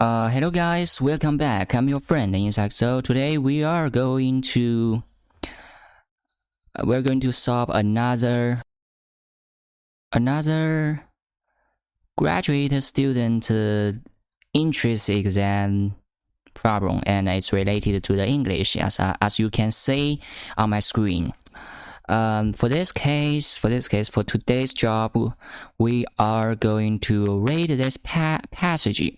Hello guys, welcome back. I'm your friend Insect. So today we're going to solve another graduate student interest exam problem, and it's related to the English as you can see on my screen. For today's job, we are going to read this passage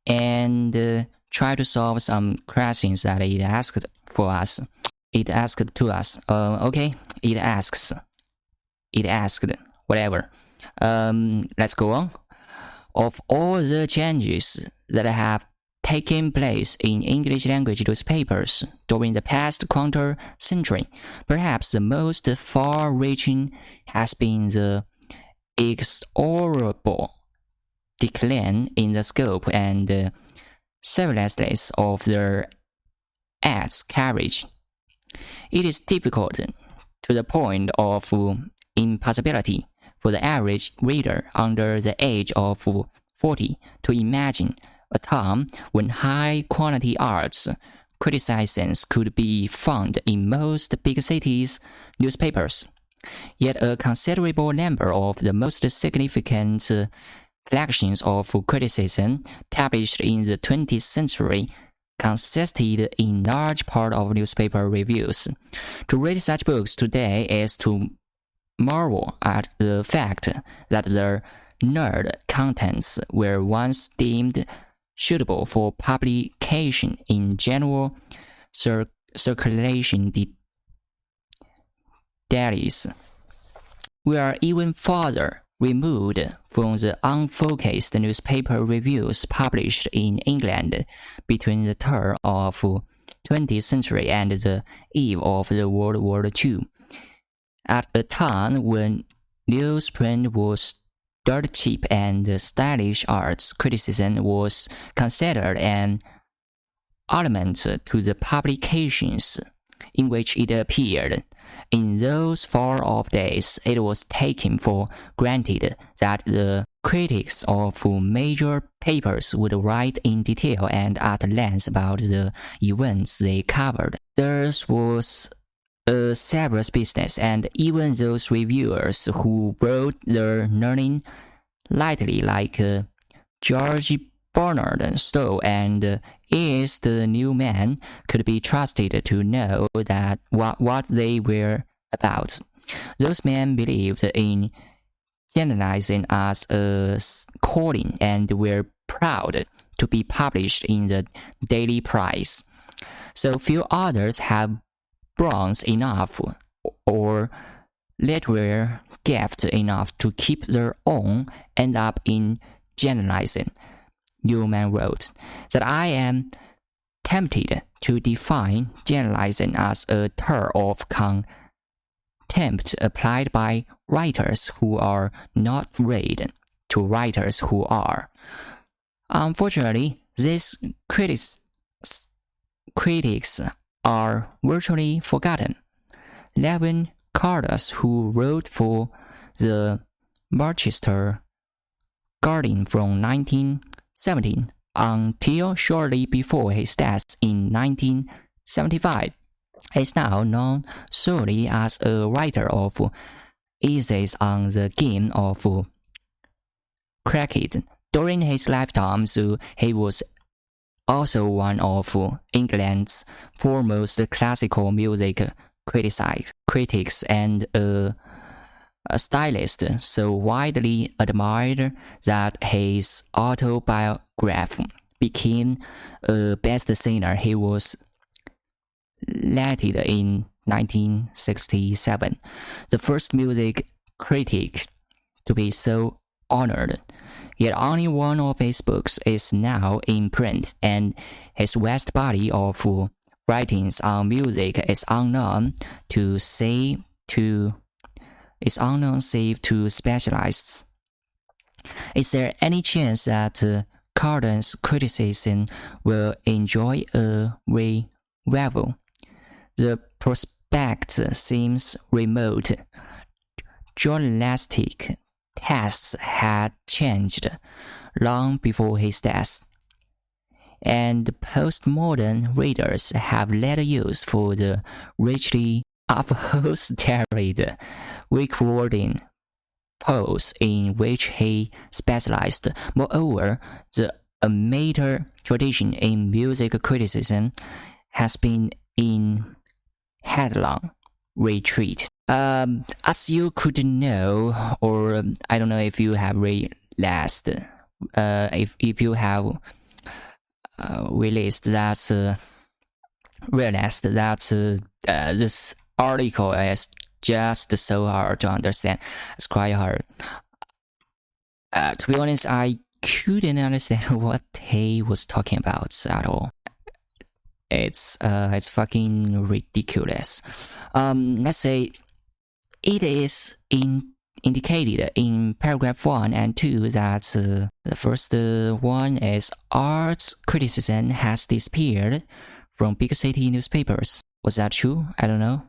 and try to solve some questions that it asked for us. It asked whatever. Let's go on. Of all the changes that have taken place in English language newspapers during the past quarter century, perhaps the most far-reaching has been the inexorable decline in the scope and seriousness of their ads carriage. It is difficult to the point of impossibility for the average reader under the age of 40 to imagine a time when high-quality arts criticisms could be found in most big cities' newspapers. Yet a considerable number of the most significant collections of criticism published in the 20th century consisted in large part of newspaper reviews. To read such books today is to marvel at the fact that their nerd contents were once deemed suitable for publication in general circulation dailies. We are even farther removed from the unfocused newspaper reviews published in England between the turn of 20th century and the eve of the World War II. At a time when newsprint was dirt cheap and stylish arts criticism was considered an element to the publications in which it appeared. In those far-off days, it was taken for granted that the critics of major papers would write in detail and at length about the events they covered. Theirs was a serious business, and even those reviewers who wrote their learning lightly, like George Bernard Shaw and East Newman, could be trusted to know that what they were about. Those men believed in generalizing as a calling and were proud to be published in the Daily Prize. So few others have brains enough or literary gift enough to keep their own end up in generalizing. Newman wrote that I am tempted to define generalizing as a term of contempt applied by writers who are not read to writers who are. Unfortunately, these critics are virtually forgotten. Levin Cardus, who wrote for the Manchester Guardian from 1917 until shortly before his death in 1975, is now known solely as a writer of essays on the game of cricket. During his lifetime, he was also one of England's foremost classical music critics and a stylist so widely admired that his autobiography became a bestseller. He was lauded in 1967, the first music critic to be so honored. Yet only one of his books is now in print, and his vast body of writings on music is unknown save to specialists. Is there any chance that Carden's criticism will enjoy a revival? The prospect seems remote. Journalistic tastes had changed. long before his death. And postmodern readers have little use for the richly upholstered weak-wording prose in which he specialized. Moreover, the amateur tradition in music criticism has been in headlong retreat. As you could know, or I don't know if you have realized, if you have realized that this article is just so hard to understand. It's quite hard. To be honest, I couldn't understand what he was talking about at all. It's fucking ridiculous. Let's say it is indicated in paragraph 1 and 2 that the first one is arts criticism has disappeared from big city newspapers. Was that true? I don't know.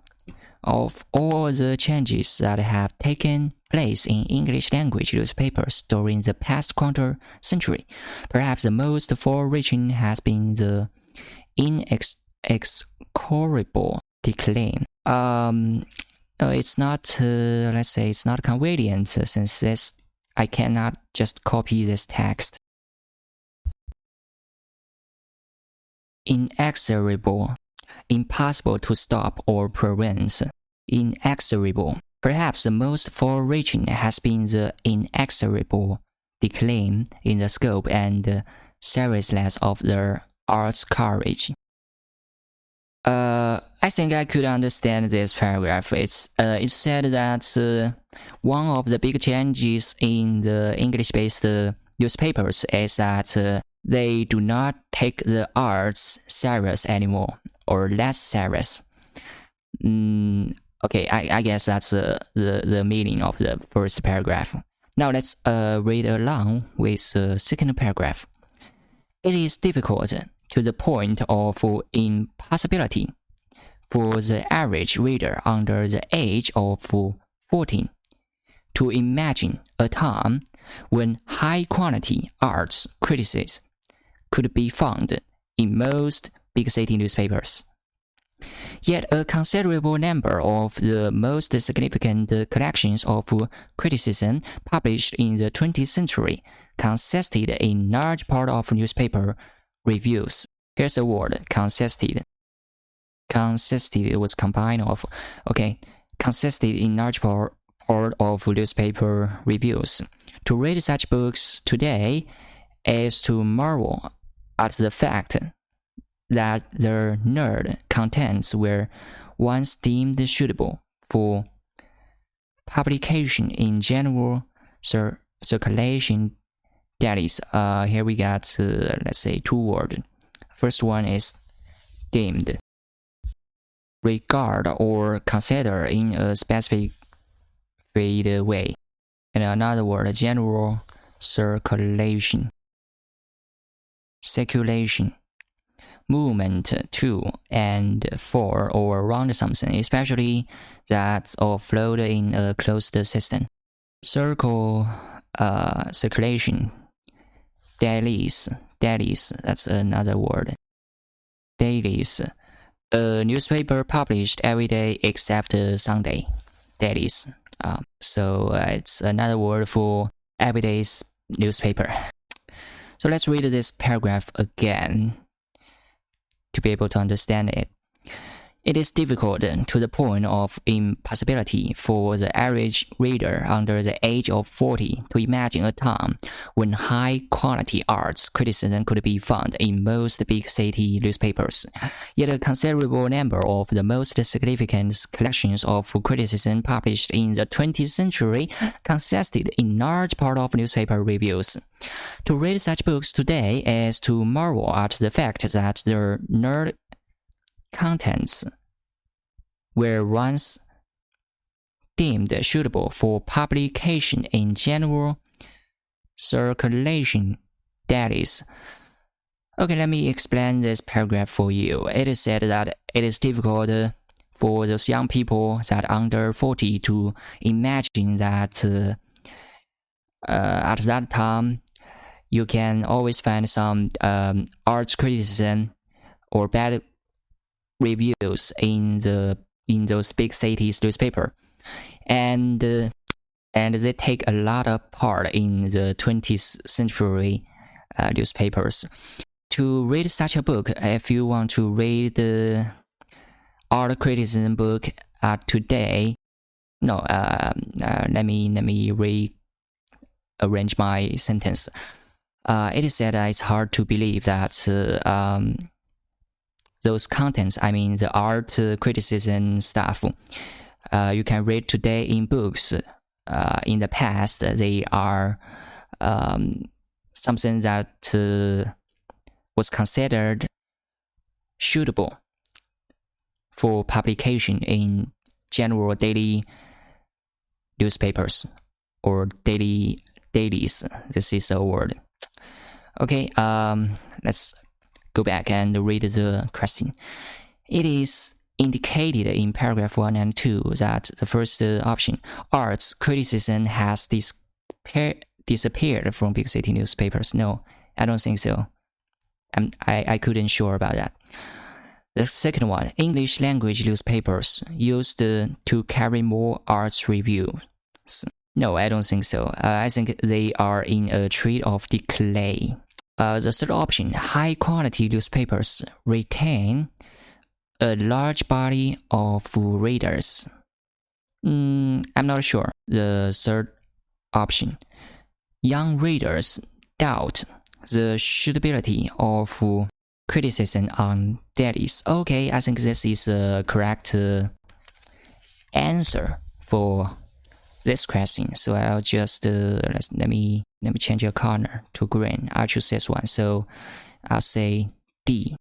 Of all the changes that have taken place in English language newspapers during the past quarter century, perhaps the most far-reaching has been the inexorable decline. It's not, let's say, it's not convenient since this, I cannot just copy this text. Inexorable, impossible to stop or prevent. Inexorable. Perhaps the most far-reaching has been the inexorable decline in the scope and seriousness of the arts coverage. I think I could understand this paragraph. It said that one of the big changes in the English-based newspapers is that they do not take the arts serious anymore, or less serious. Okay, I guess that's the meaning of the first paragraph. Now let's read along with the second paragraph. It is difficult to the point of impossibility for the average reader under the age of 14 to imagine a time when high-quality arts criticism could be found in most big city newspapers. Yet a considerable number of the most significant collections of criticism published in the 20th century consisted in large part of newspaper reviews. Here's a word, consisted. Consisted was combined of, consisted in large part of newspaper reviews. To read such books today is to marvel at the fact that their nerd contents were once deemed suitable for publication in general circulation dailies. Here we got, let's say, two words. First one is deemed. Regard or consider in a specific way. And another word, general circulation. Circulation. Movement to and for or around something, especially that or flowed in a closed system. Circulation. Dailies, that's another word. Dailies. A newspaper published every day except Sunday. Dailies. So it's another word for everyday newspaper. So let's read this paragraph again to be able to understand it. It is difficult to the point of impossibility for the average reader under the age of 40 to imagine a time when high-quality arts criticism could be found in most big city newspapers. Yet a considerable number of the most significant collections of criticism published in the 20th century consisted in large part of newspaper reviews. To read such books today is to marvel at the fact that their nerd contents were once deemed suitable for publication in general circulation dailies. Okay, let me explain this paragraph for you. It is said that it is difficult for those young people that under 40 to imagine that at that time you can always find some art criticism or bad reviews in those big cities newspaper, and they take a lot of part in the 20th century newspapers. To read such a book, if you want to read the art criticism book today, let me rearrange my sentence. It is said that it's hard to believe that those contents, I mean the art criticism stuff, you can read today in books. In the past, they are something that was considered suitable for publication in general daily newspapers or dailies. This is a word. Okay, let's go back and read the question. It is indicated in paragraph 1 and 2 that the first option, arts criticism, has disappeared from big city newspapers. No, I don't think so. I couldn't sure about that. The second one, English language newspapers used to carry more arts reviews. No, I don't think so. I think they are in a trend of decay. The third option, high quality newspapers retain a large body of readers. I'm not sure. The third option, young readers doubt the suitability of criticism on dailies. Okay, I think this is a correct answer for this question. So I'll just let me change a corner to green. I'll choose this one. So I'll say D.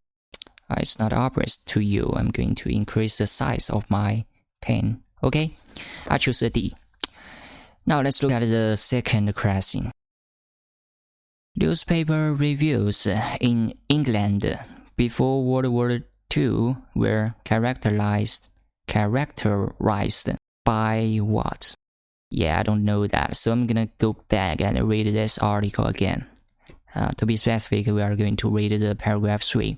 It's not obvious to you. I'm going to increase the size of my pen. Okay, I choose a D. Now let's look at the second question. Newspaper reviews in England before World War II were characterized by what? Yeah, I don't know that, so I'm gonna go back and read this article again. To be specific, we are going to read the paragraph 3.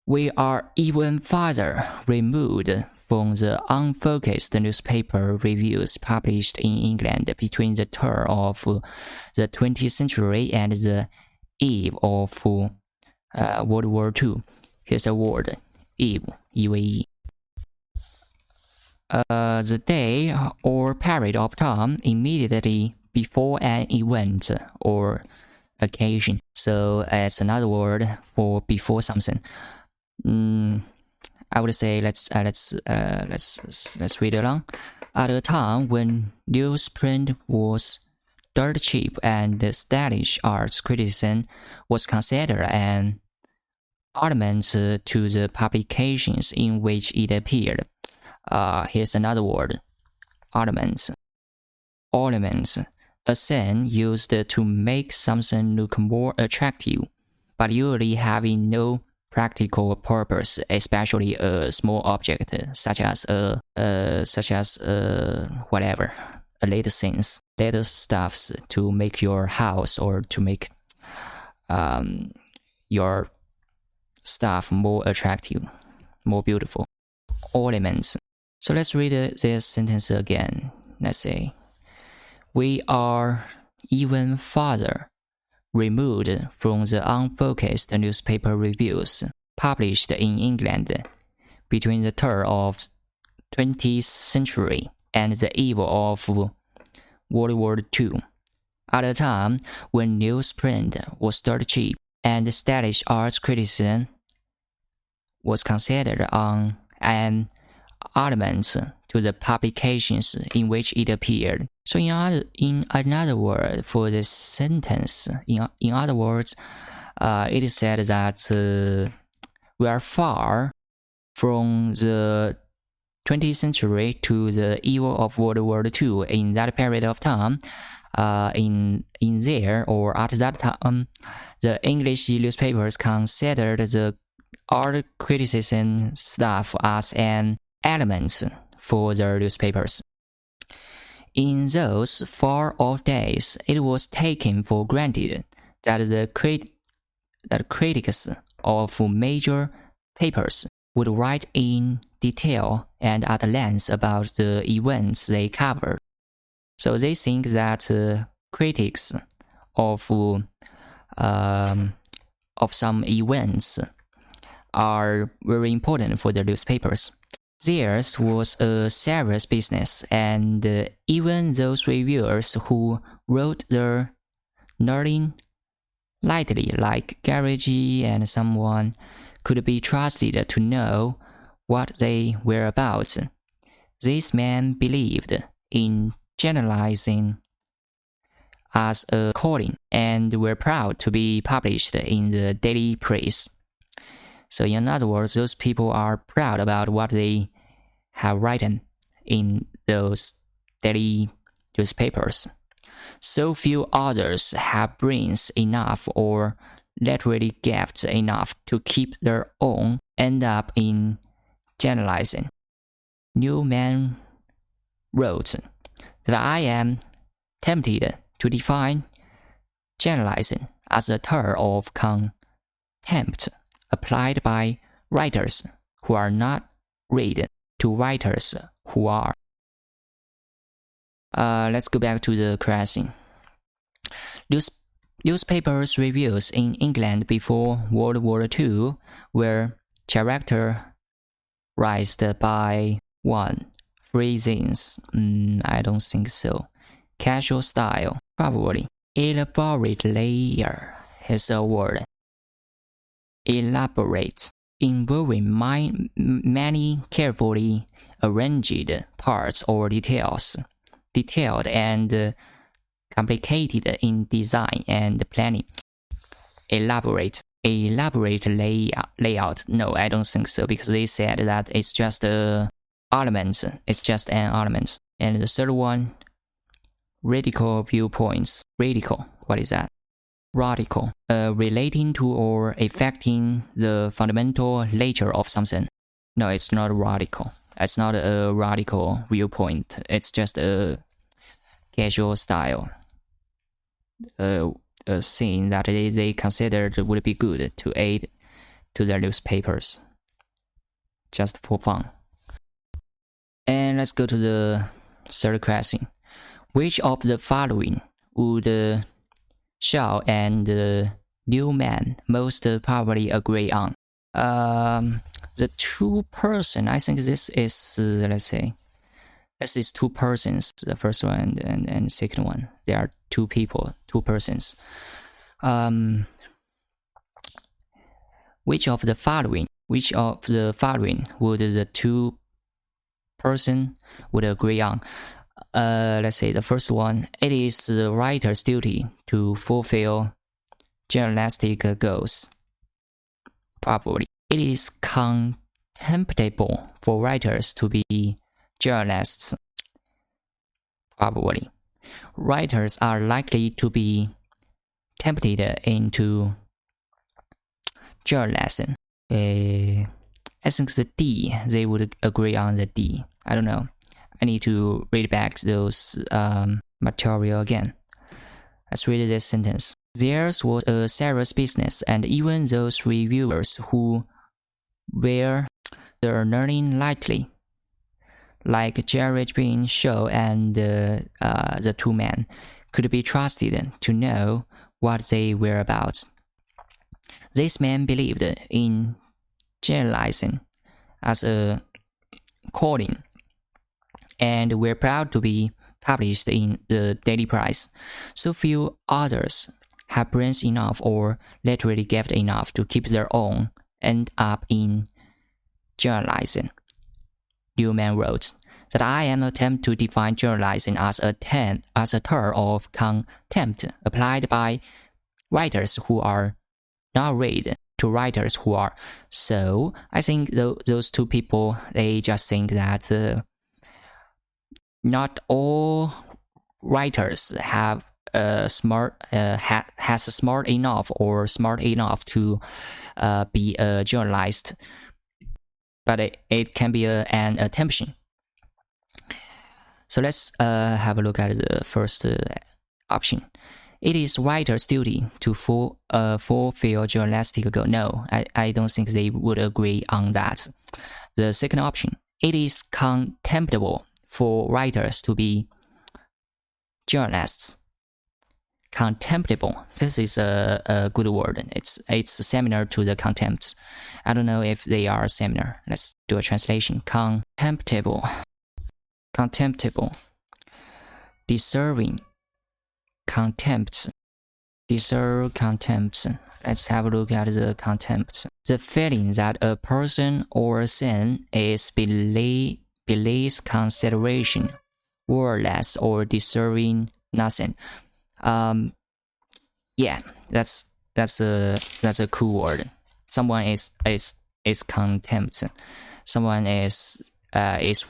We are even farther removed from the unfocused newspaper reviews published in England between the turn of the 20th century and the eve of World War II. Here's a word, eve, E-V-E. The day or period of time immediately before an event or occasion. So it's another word for before something. I would say let's read along. At a time when newsprint was dirt cheap and stylish, arts criticism was considered an ornament to the publications in which it appeared. Here's another word, ornaments. Ornaments, a thing used to make something look more attractive, but usually having no practical purpose, especially a small object such as whatever, a little things, little stuffs to make your house or to make your stuff more attractive, more beautiful. Ornaments. So let's read this sentence again. Let's say, we are even farther removed from the unfocused newspaper reviews published in England between the turn of 20th century and the eve of World War II, at a time when newsprint was dirt cheap and stylish arts criticism was considered an ornament to the publications in which it appeared. So in another word for this sentence, in other words, it is said that we are far from the 20th century to the eve of World War II. In that period of time, in there or at that time, the English newspapers considered the art criticism stuff as an element for their newspapers. In those far off days, it was taken for granted that the critics of major papers would write in detail and at length about the events they covered. So they think that critics of some events are very important for the newspapers. Theirs was a serious business, and even those reviewers who wrote their nothing lightly, like Garage and someone, could be trusted to know what they were about. These men believed in generalizing as a calling and were proud to be published in the daily press. So in other words, those people are proud about what they have written in those daily newspapers. So few others have brains enough or literary gifts enough to keep their own end up in generalizing. Newman wrote that I am tempted to define generalizing as a term of contempt applied by writers who are not read to writers who are. Let's go back to the crashing. Newspapers reviews in England before World War II were characterized by 1. Phrasings, I don't think so. Casual style, probably. Elaborate layer is a word. Elaborate, involving many carefully arranged parts or details. Detailed and complicated in design and planning. Elaborate layout. No, I don't think so, because they said that it's just an element. It's just an element. And the third one, radical viewpoints. Radical, what is that? Radical, relating to or affecting the fundamental nature of something. No, it's not radical. It's not a radical viewpoint. It's just a casual style. A thing that they considered would be good to aid to their newspapers, just for fun. And let's go to the third question. Which of the following would Shaw and Newman most probably agree on? The two person, I think this is, let's say, this is two persons, the first one and second one. There are two people, two persons. Which of the following would the two person would agree on? Let's say the first one, it is the writer's duty to fulfill journalistic goals. Probably. It is contemptible for writers to be journalists. Probably. Writers are likely to be tempted into journalism. I think the D, they would agree on the D. I don't know. I need to read back those material again. Let's read this sentence. Theirs was a serious business, and even those reviewers who wear their learning lightly, like Jerry Bean Shaw and the two men, could be trusted to know what they were about. These men believed in generalizing as a calling, and were proud to be published in the daily press. So few others have brains enough or literary gift enough to keep their own end up in generalizing. Newman wrote that I am attempt to define generalizing as a term of contempt applied by writers who are not read to writers who are. So I think those two people, they just think that not all writers have smart enough or smart enough to be a journalist, but it can be an attention. So let's have a look at the first option. It is writer's duty to fulfill journalistic goal. No, I don't think they would agree on that. The second option, it is contemptible for writers to be journalists. Contemptible. This is a good word. It's similar to the contempt. I don't know if they are similar. Let's do a translation. Contemptible. Contemptible. Deserving. Contempt. Deserve contempt. Let's have a look at the contempt. The feeling that a person or a thing is beneath consideration, worthless, or deserving nothing. Yeah, that's a cool word. Someone is contempt. Someone is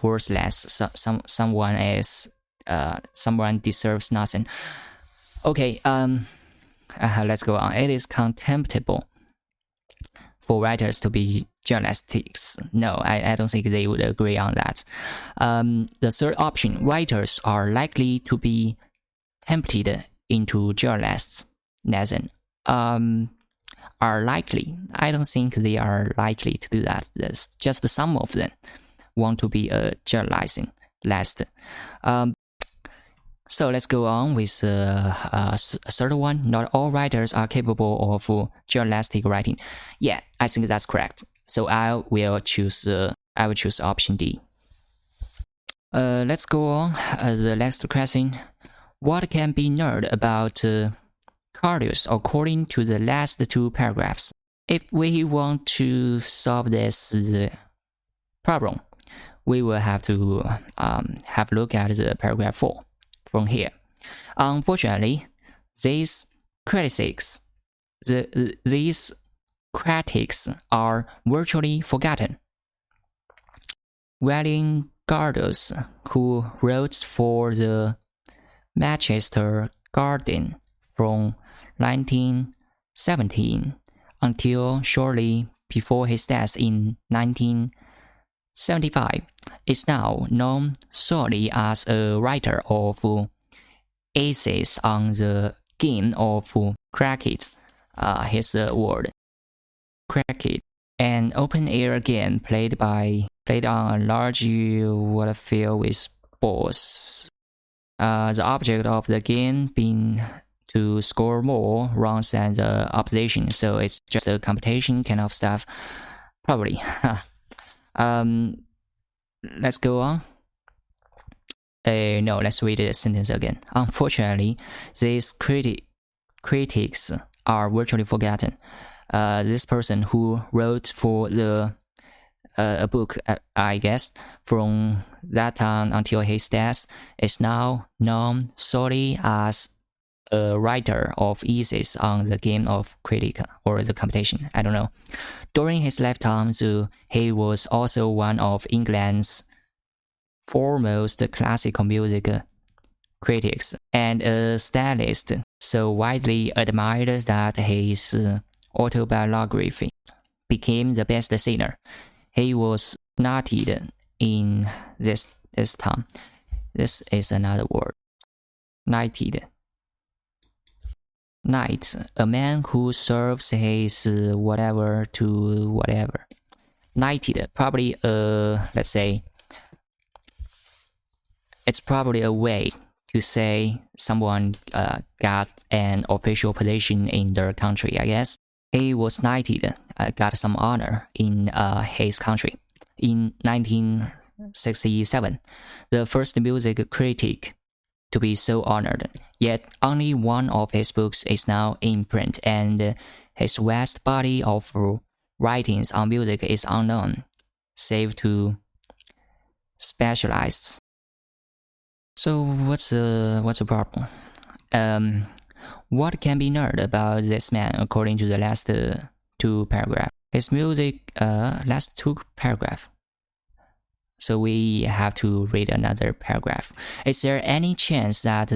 worthless. Someone deserves nothing. Okay, let's go on. It is contemptible for writers to be journalists. No, I don't think they would agree on that. The third option, writers are likely to be tempted into journalists. Are likely. I don't think they are likely to do that. There's just some of them want to be a journalist. So let's go on with a third one. Not all writers are capable of journalistic writing. Yeah, I think that's correct. So I will choose option D. Let's go on. The next question. What can be learned about Cardius according to the last two paragraphs? If we want to solve this problem, we will have to have a look at the paragraph 4 from here. Unfortunately, these critics are virtually forgotten. William Cardius, who wrote for the Manchester Guardian from 1917 until shortly before his death in 1975, is now known solely as a writer of essays on the game of cricket. His word, cricket, an open-air game played on a large water field with balls. The object of the game being to score more runs than the opposition, so it's just a competition kind of stuff, probably. Let's go on. No, let's read the sentence again. Unfortunately, these critics are virtually forgotten. This person who wrote for a book, I guess, from that time until his death, is now known solely as a writer of essays on the game of cricket or the competition. I don't know. During his lifetime, he was also one of England's foremost classical music critics and a stylist, so widely admired that his autobiography became the bestseller. He was knighted in this time. This is another word. Knighted. Knight, a man who serves his whatever to whatever. Knighted, probably let's say, it's probably a way to say someone got an official position in their country, I guess. He was knighted, got some honor in his country. In 1967, the first music critic to be so honored, yet only one of his books is now in print, and his vast body of writings on music is unknown, save to specialists. So what's the problem? What can be learned about this man according to the last two paragraphs? His music, last two paragraphs. So we have to read another paragraph. Is there any chance that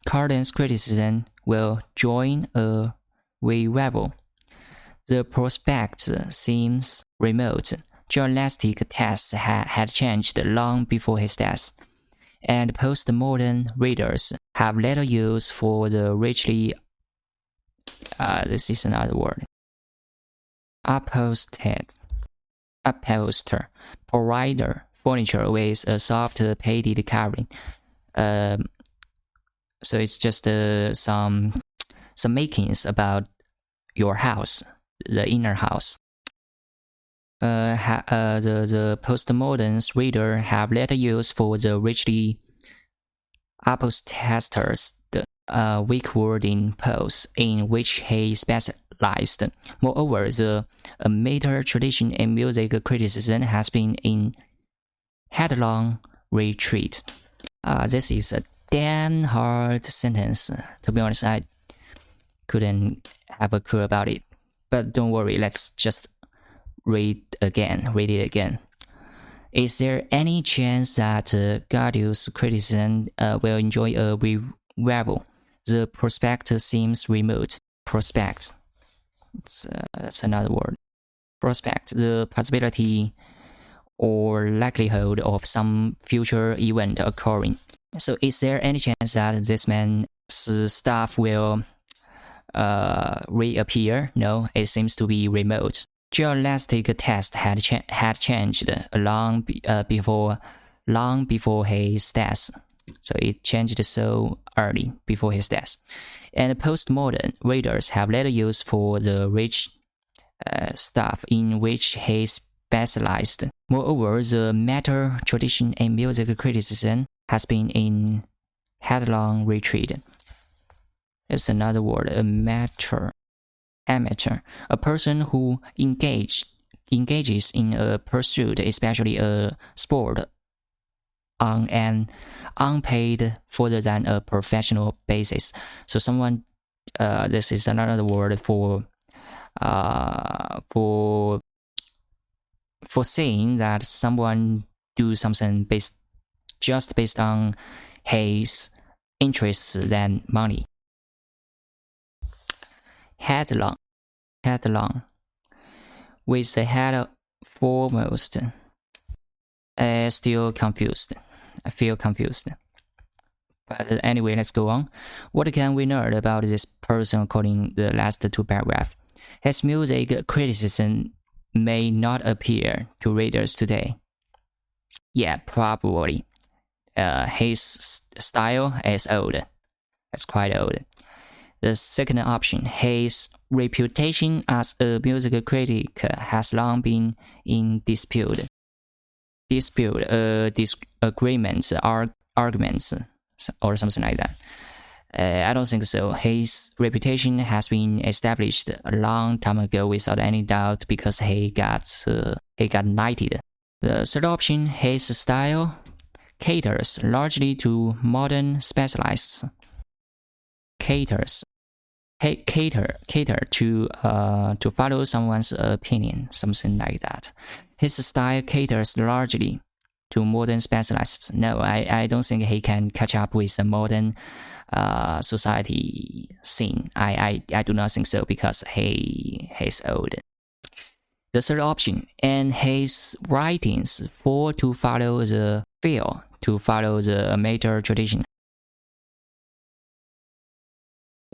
Cardian's criticism will join a revival? The prospect seems remote. Journalistic tastes had changed long before his death, and postmodern readers have little use for the richly This is another word. Upholster, provider, furniture with a soft padded covering. So it's just some makings about your house, the inner house. The postmodern reader have later used for the richly upholsters the weak word in prose in which he specialized. Moreover, the amateur tradition in music criticism has been in headlong retreat. This is a damn hard sentence. To be honest, I couldn't have a clue about it. But don't worry, let's just read it again. Is there any chance that Gaudius' criticism will enjoy a revival? The prospect seems remote. Prospect. That's another word. Prospect. The possibility or likelihood of some future event occurring. So is there any chance that this man's stuff will reappear? No, it seems to be remote. Geolastic test had changed long before his death. So it changed so early before his death. And postmodern readers have later used for the rich stuff in which he specialized. Moreover, the matter tradition in music criticism has been in headlong retreat. It's another word, amateur, a person who engages in a pursuit, especially a sport, on an unpaid further than a professional basis. So someone, this is another word for saying that someone do something based on his interests than money. Headlong, with the head foremost. Still confused. I feel confused. But anyway, let's go on. What can we learn about this person according to the last two paragraphs? His music criticism may not appear to readers today. Yeah, probably. His style is old. It's quite old. The second option, his reputation as a music critic has long been in dispute. Disagreements, arguments, or something like that. I don't think so. His reputation has been established a long time ago without any doubt because he got knighted. The third option, his style caters largely to modern specialists. Cater to follow someone's opinion, something like that. His style caters largely to modern specialists. No, I don't think he can catch up with the modern society scene. I do not think so because he's old. The third option, and his writings fall to follow the amateur tradition.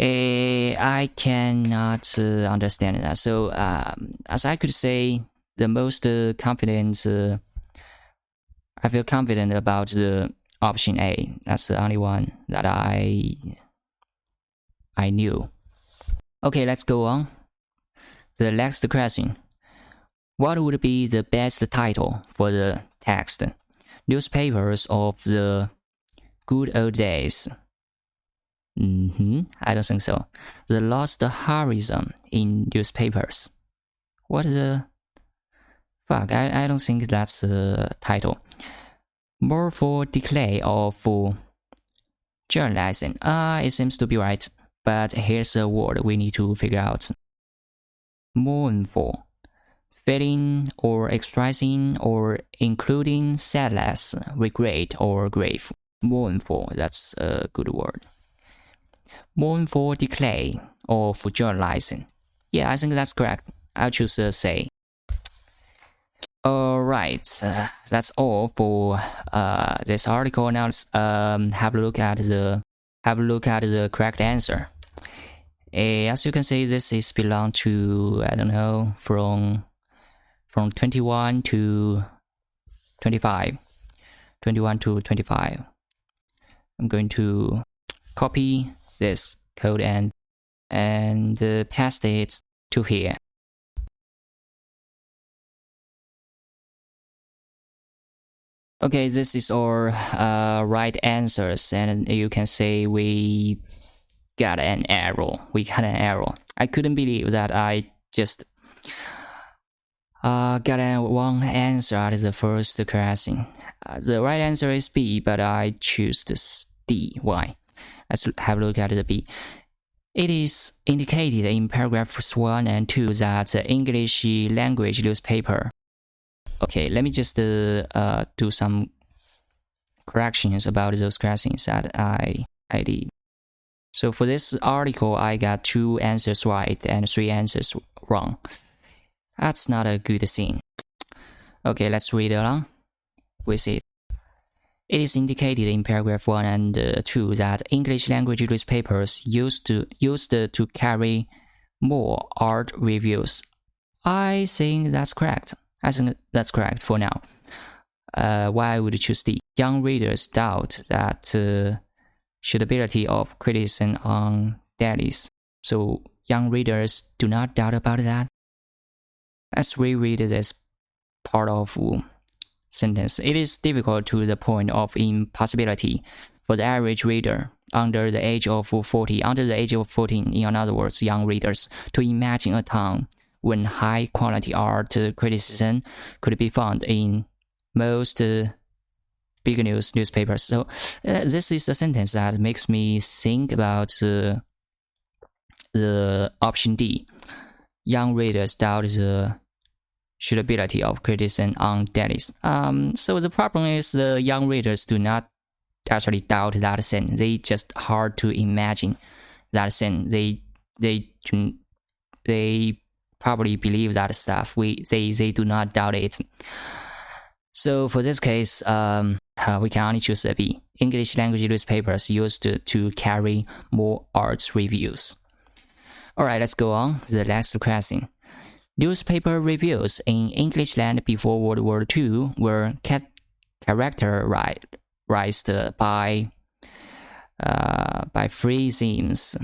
I cannot understand that. So, as I could say, the most confident, I feel confident about the option A. That's the only one that I knew. Okay, let's go on. The next question. What would be the best title for the text? Newspapers of the good old days. I don't think so. The Lost Horizon in newspapers. What the fuck? I don't think that's the title. More for decay of journalism. It seems to be right. But here's a word we need to figure out. Mournful. Feeling or expressing or including sadness, regret, or grief. Mournful, that's a good word. Mournful decay of journalism. Yeah, I think that's correct. I'll choose C. Alright, that's all for this article. Now let's have a look at the correct answer. As you can see, this is belong to, I don't know, from 21 to 25. 21 to 25. I'm going to copy this code and paste it to here. Okay, this is our right answers, and you can see we got an error. I couldn't believe that I just got a wrong answer at the first question. The right answer is B, but I choose this D. Why? Let's have a look at the B. It is indicated in paragraphs 1 and 2 that the English language newspaper. Okay, let me just do some corrections about those questions that I did. So for this article, I got 2 answers right and 3 answers wrong. That's not a good thing. Okay, let's read along with it. It is indicated in paragraph 1 and 2 that English language newspapers used to carry more art reviews. I think that's correct. For now. Why would you choose D? Young readers doubt that suitability of criticism on dailies. So young readers do not doubt about that. Let's reread this part of sentence. It is difficult to the point of impossibility for the average reader under the age of 14, in other words, young readers, to imagine a time when high-quality art criticism could be found in most big newspapers. So this is a sentence that makes me think about the option D. Young readers doubt the suitability of criticism on dailies. So the problem is the young readers do not actually doubt that thing. They just hard to imagine that thing. They probably believe that stuff. They do not doubt it. So for this case, we can only choose a B. English language newspapers used to carry more arts reviews. Alright, let's go on to the next question. Newspaper reviews in English land before World War II were characterized by three themes.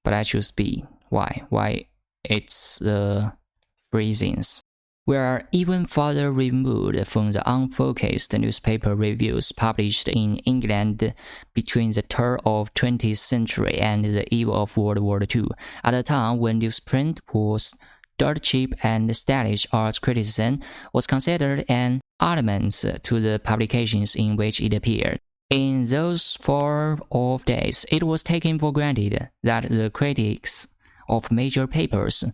But I choose B. Why? Why it's the three themes. We are even further removed from the unfocused newspaper reviews published in England between the turn of 20th century and the eve of World War II, at a time when newsprint was dirt cheap and stylish art criticism was considered an element to the publications in which it appeared. In those far off days, it was taken for granted that the critics of major papers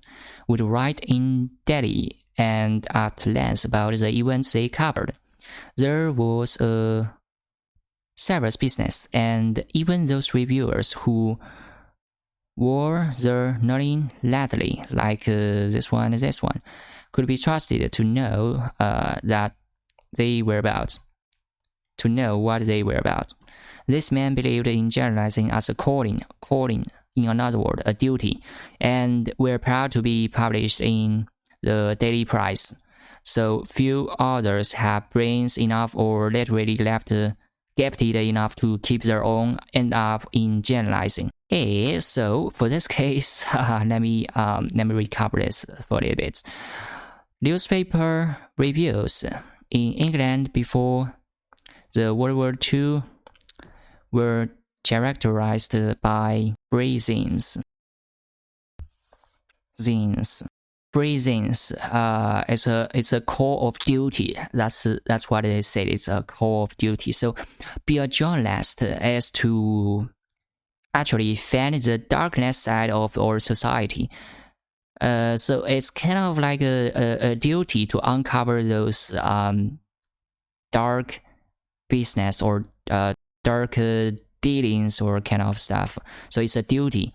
would write in daily and at length about the events they covered. There was a serious business, and even those reviewers who wore their nothing lately, like this one, could be trusted to know what they were about. This man believed in generalizing as a calling, in another word, a duty, and were proud to be published in the daily price. So few others have brains enough or literally gifted enough to keep their own end up in generalizing. So for this case, let me recover this for a little bit. Newspaper reviews in England before the World War II were characterized by three themes. It's a call of duty. That's what they said. It's a call of duty. So be a journalist is to actually fan the darkness side of our society. So it's kind of like a duty to uncover those dark business or dark dealings or kind of stuff. So it's a duty.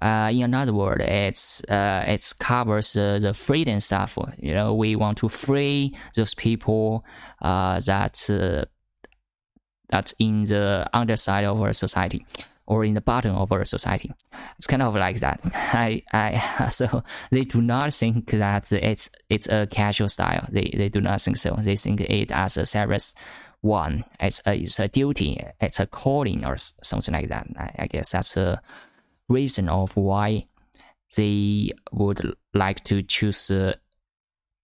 In another word, it covers the freedom stuff. We want to free those people that's in the underside of our society. or in the bottom of our society. It's kind of like that. So they do not think that it's a casual style. They do not think so. They think it as a serious one. It's a duty. It's a calling or something like that. I guess that's a reason of why they would like to choose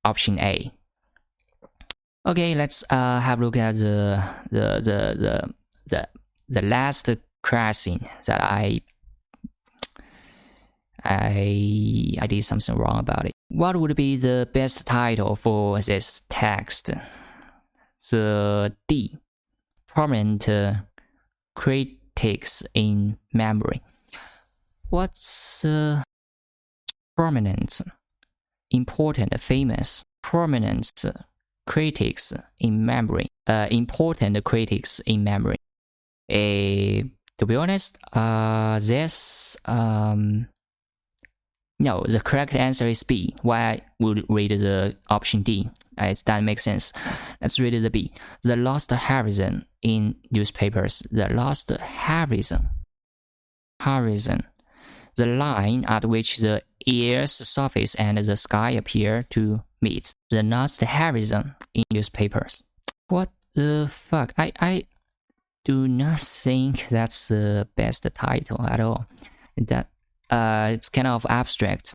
option A. Okay, let's have a look at the last question that I did something wrong about it. What would be the best title for this text? The D, prominent critics in memory. What's prominent, important, famous, prominent critics in memory? Important critics in memory. To be honest, no, the correct answer is B. Why I would read the option D? That makes sense. Let's read the B. The lost horizon in newspapers. The lost horizon. The line at which the earth's surface and the sky appear to meet. The lost horizon in newspapers. What the fuck? I do not think that's the best title at all. That it's kind of abstract.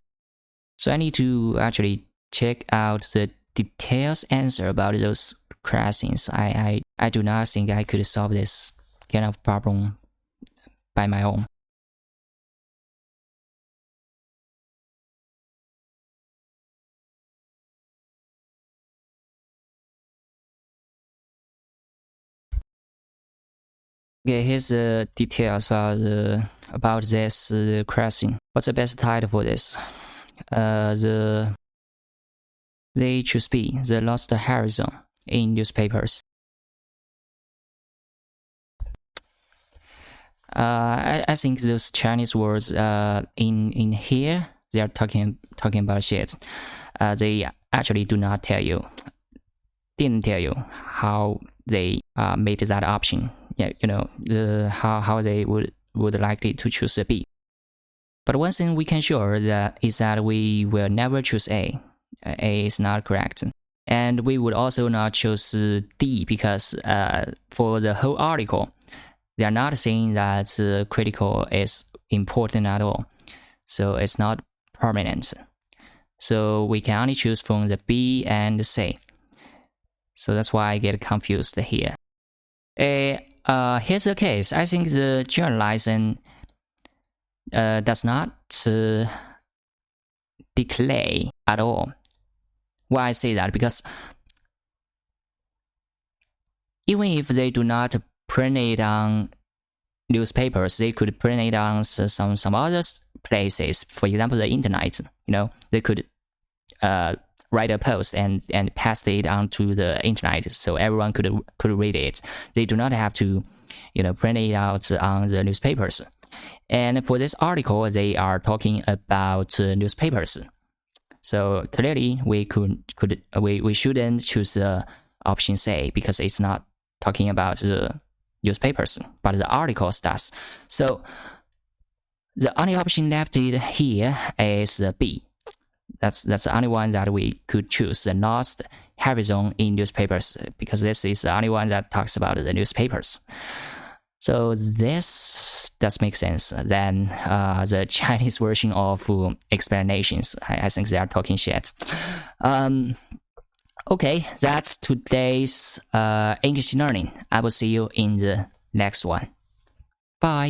So I need to actually check out the details answer about those questions. I do not think I could solve this kind of problem by my own. Okay, here's the details about this question. What's the best title for this? They choose B, the lost horizon in newspapers. I think those Chinese words in here, they are talking about shit. They actually didn't tell you how they made that option. Yeah, how they would likely to choose a B. But one thing we can sure is that we will never choose A. A is not correct. And we would also not choose D because for the whole article, they are not saying that critical is important at all. So it's not permanent. So we can only choose from the B and C. So that's why I get confused here. Here's the case. I think the generalization does not declare at all. Why I say that? Because even if they do not print it on newspapers, they could print it on some other places. For example, the internet. They could write a post and pass it onto the internet so everyone could read it. They do not have to print it out on the newspapers. And for this article, they are talking about newspapers. So clearly we shouldn't choose option C because it's not talking about the newspapers, but the articles does. So the only option left here is B. That's the only one that we could choose, the lost horizon in newspapers, because this is the only one that talks about the newspapers. So this does make sense. Then the Chinese version of explanations, I think they are talking shit. Okay, that's today's English learning. I will see you in the next one. Bye.